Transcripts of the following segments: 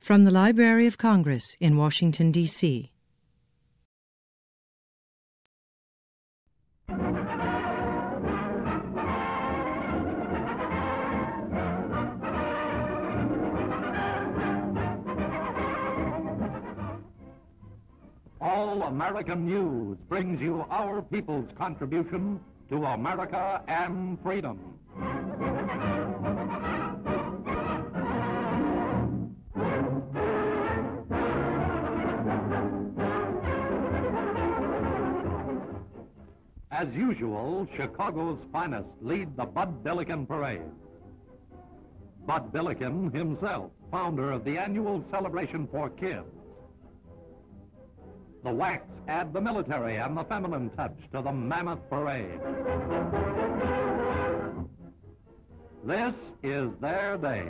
From the Library of Congress in Washington, D.C. All American News brings you our people's contribution to America and freedom. As usual, Chicago's finest lead the Bud Billiken Parade. Bud Billiken himself, founder of the annual celebration for kids. The Wax add the military and the feminine touch to the mammoth parade. This is their day.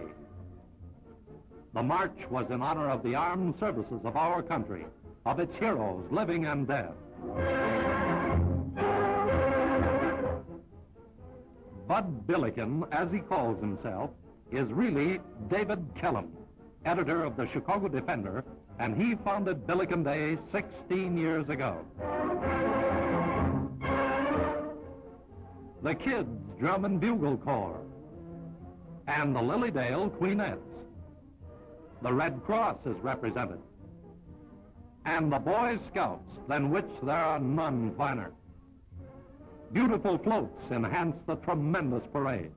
The march was in honor of the armed services of our country, of its heroes, living and dead. Bud Billiken, as he calls himself, is really David Kellum, editor of the Chicago Defender, and he founded Billiken Day 16 years ago. The Kids Drum and Bugle Corps, and the Lilydale Queenettes. The Red Cross is represented, and the Boy Scouts, than which there are none finer. Beautiful floats enhance the tremendous parade,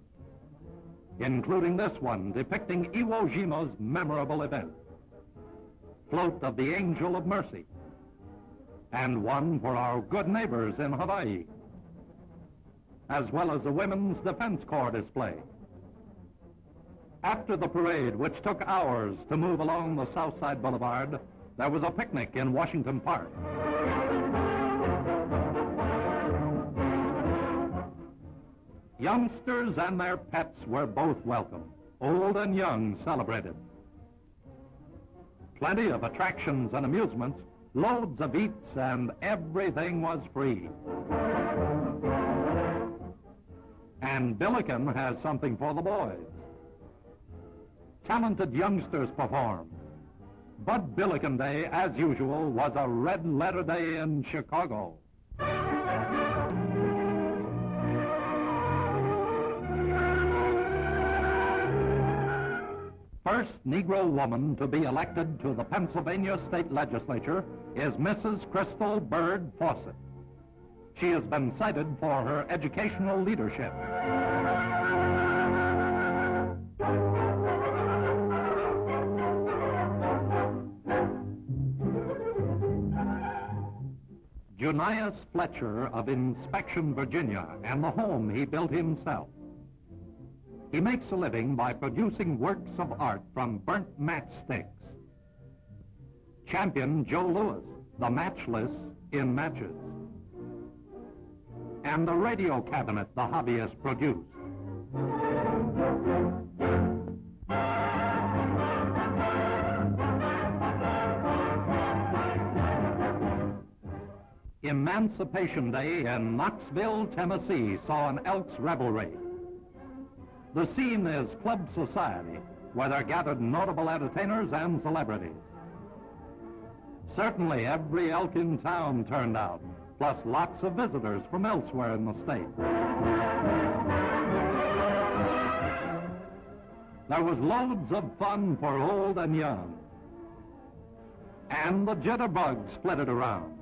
including this one depicting Iwo Jima's memorable event, Float of the Angel of Mercy, and one for our good neighbors in Hawaii, as well as a Women's Defense Corps display. After the parade, which took hours to move along the South Side Boulevard, there was a picnic in Washington Park. Youngsters and their pets were both welcome. Old and young celebrated. Plenty of attractions and amusements, loads of eats, and everything was free. And Billiken has something for the boys. Talented youngsters perform. Bud Billiken Day, as usual, was a red-letter day in Chicago. First Negro woman to be elected to the Pennsylvania State Legislature is Mrs. Crystal Byrd Fawcett. She has been cited for her educational leadership. Geneious Fletcher of Inspection, Virginia, and the home he built himself. He makes a living by producing works of art from burnt matchsticks. Champion Joe Louis, the matchless in matches. And the radio cabinet the hobbyist produced. Emancipation Day in Knoxville, Tennessee saw an Elks revelry. The scene is club society, where there gathered notable entertainers and celebrities. Certainly every elk in town turned out, plus lots of visitors from elsewhere in the state. There was loads of fun for old and young. And the jitterbugs flitted around.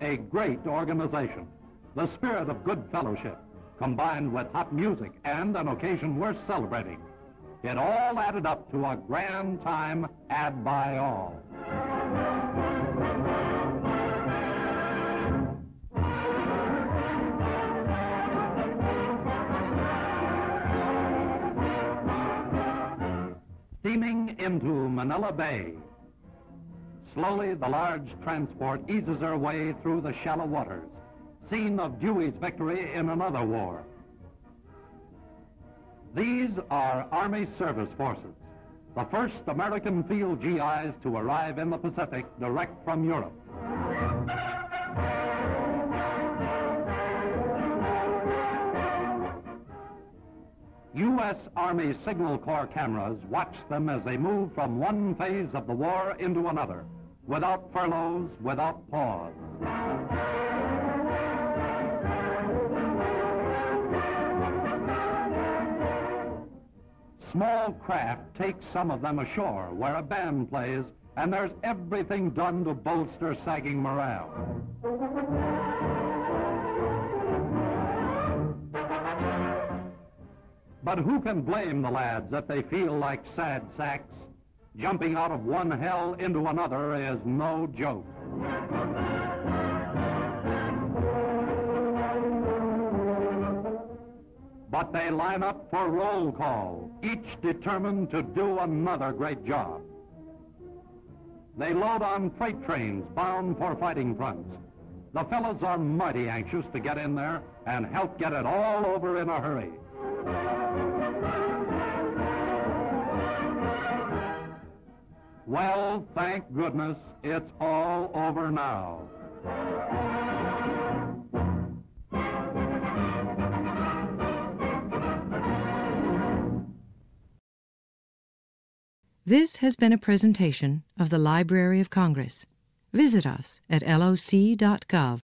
A great organization, the spirit of good fellowship, combined with hot music and an occasion worth celebrating. It all added up to a grand time had by all. Steaming into Manila Bay. Slowly, the large transport eases her way through the shallow waters, scene of Dewey's victory in another war. These are Army Service Forces, the first American field GIs to arrive in the Pacific direct from Europe. U.S. Army Signal Corps cameras watch them as they move from one phase of the war into another, without furloughs, without pause. Small craft take some of them ashore where a band plays, and there's everything done to bolster sagging morale. But who can blame the lads if they feel like sad sacks? Jumping out of one hell into another is no joke. But they line up for roll call, each determined to do another great job. They load on freight trains bound for fighting fronts. The fellows are mighty anxious to get in there and help get it all over in a hurry. Well, thank goodness, it's all over now. This has been a presentation of the Library of Congress. Visit us at loc.gov.